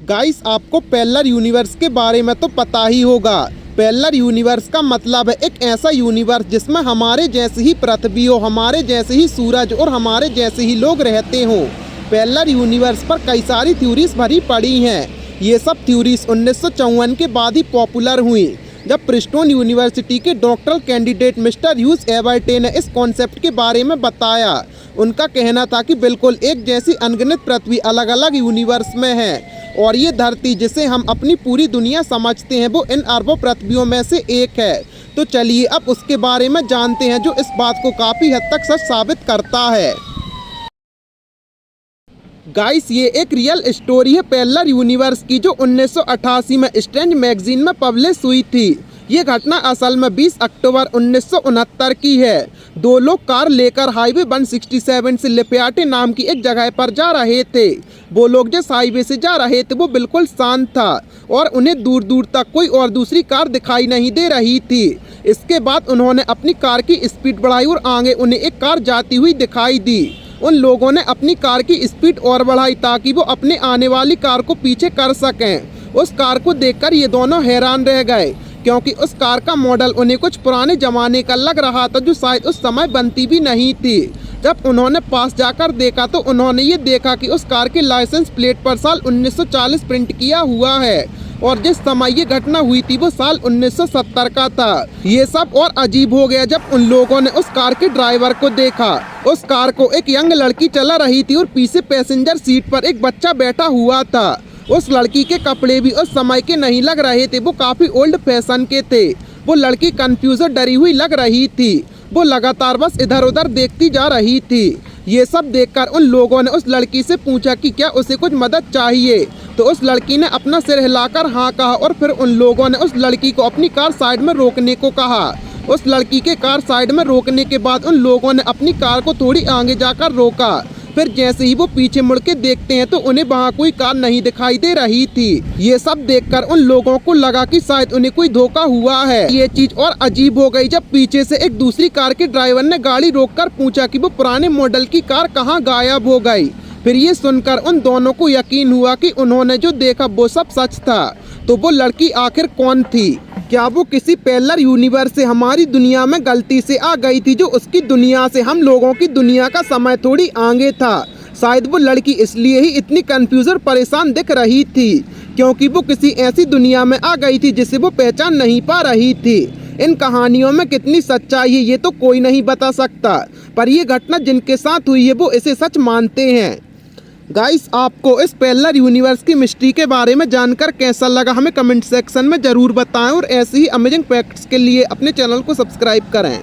Guys, आपको parallel universe के बारे में तो पता ही होगा। पैरेलल यूनिवर्स का मतलब है एक ऐसा यूनिवर्स जिसमें हमारे जैसे ही पृथ्वी हो, हमारे जैसे ही सूरज और हमारे जैसे ही लोग रहते हों। पैरेलल यूनिवर्स पर कई सारी थ्योरीज भरी पड़ी हैं। ये सब थ्योरीज 1954 के बाद ही पॉपुलर हुई, जब प्रिंसटन यूनिवर्सिटी के डॉक्टरल कैंडिडेट मिस्टर ह्यूज एवर्टे ने इस कॉन्सेप्ट के बारे में बताया। उनका कहना था कि बिल्कुल एक जैसी अनगिनत पृथ्वी अलग अलग यूनिवर्स में है और ये धरती जिसे हम अपनी पूरी दुनिया समझते हैं वो इन अरबों पृथ्वियों में से एक है। तो चलिए अब उसके बारे में जानते हैं, जो इस बात को काफ़ी हद तक सच साबित करता है। गाइस, ये एक रियल स्टोरी है पैरेलल यूनिवर्स की, जो 1988 में स्ट्रेंज मैगजीन में पब्लिश हुई थी। ये घटना असल में 20 अक्टूबर 1969 की है। दो लोग कार लेकर हाईवे 167 से लिप्याटे नाम की एक जगह पर जा रहे थे। वो लोग जिस हाईवे से जा रहे थे वो बिल्कुल शांत था और उन्हें दूर दूर तक कोई और दूसरी कार दिखाई नहीं दे रही थी। इसके बाद उन्होंने अपनी कार की स्पीड बढ़ाई और आगे उन्हें एक कार जाती हुई दिखाई दी। उन लोगों ने अपनी कार की स्पीड और बढ़ाई ताकि वो अपने आने वाली कार को पीछे कर सकें। उस कार को देखकर ये दोनों हैरान रह गए, क्योंकि उस कार का मॉडल उन्हें कुछ पुराने जमाने का लग रहा था, जो शायद उस समय बनती भी नहीं थी। जब उन्होंने पास जाकर देखा तो उन्होंने ये देखा कि उस कार के लाइसेंस प्लेट पर साल 1940 प्रिंट किया हुआ है और जिस समय ये घटना हुई थी वो साल 1970 का था। ये सब और अजीब हो गया जब उन लोगों ने उस कार के ड्राइवर को देखा। उस कार को एक यंग लड़की चला रही थी और पीछे पैसेंजर सीट पर एक बच्चा बैठा हुआ था। उस लड़की के कपड़े भी उस समय के नहीं लग रहे थे, वो काफी ओल्ड फैशन के थे। वो लड़की कंफ्यूज और डरी हुई लग रही थी। वो लगातार बस इधर उधर देखती जा रही थी। ये सब देखकर उन लोगों ने उस लड़की से पूछा कि क्या उसे कुछ मदद चाहिए। तो उस लड़की ने अपना सिर हिलाकर हाँ कहा और फिर उन लोगों ने उस लड़की को अपनी कार साइड में रोकने को कहा। उस लड़की के कार साइड में रोकने के बाद उन लोगों ने अपनी कार को थोड़ी आगे जाकर रोका। फिर जैसे ही वो पीछे मुड़ के देखते हैं तो उन्हें वहाँ कोई कार नहीं दिखाई दे रही थी। ये सब देखकर उन लोगों को लगा कि शायद उन्हें कोई धोखा हुआ है। ये चीज और अजीब हो गई जब पीछे से एक दूसरी कार के ड्राइवर ने गाड़ी रोककर पूछा कि वो पुराने मॉडल की कार कहाँ गायब हो गई। फिर ये सुनकर उन दोनों को यकीन हुआ कि उन्होंने जो देखा वो सब सच था। तो वो लड़की आखिर कौन थी? क्या वो किसी पैरेलल यूनिवर्स से हमारी दुनिया में गलती से आ गई थी, जो उसकी दुनिया से हम लोगों की दुनिया का समय थोड़ी आगे था? शायद वो लड़की इसलिए ही इतनी कंफ्यूज और परेशान दिख रही थी, क्योंकि वो किसी ऐसी दुनिया में आ गई थी जिसे वो पहचान नहीं पा रही थी। इन कहानियों में कितनी सच्चाई है ये तो कोई नहीं बता सकता, पर ये घटना जिनके साथ हुई है वो इसे सच मानते हैं। गाइस, आपको इस पैरेलल यूनिवर्स की मिस्ट्री के बारे में जानकर कैसा लगा हमें कमेंट सेक्शन में ज़रूर बताएं और ऐसे ही अमेजिंग फैक्ट्स के लिए अपने चैनल को सब्सक्राइब करें।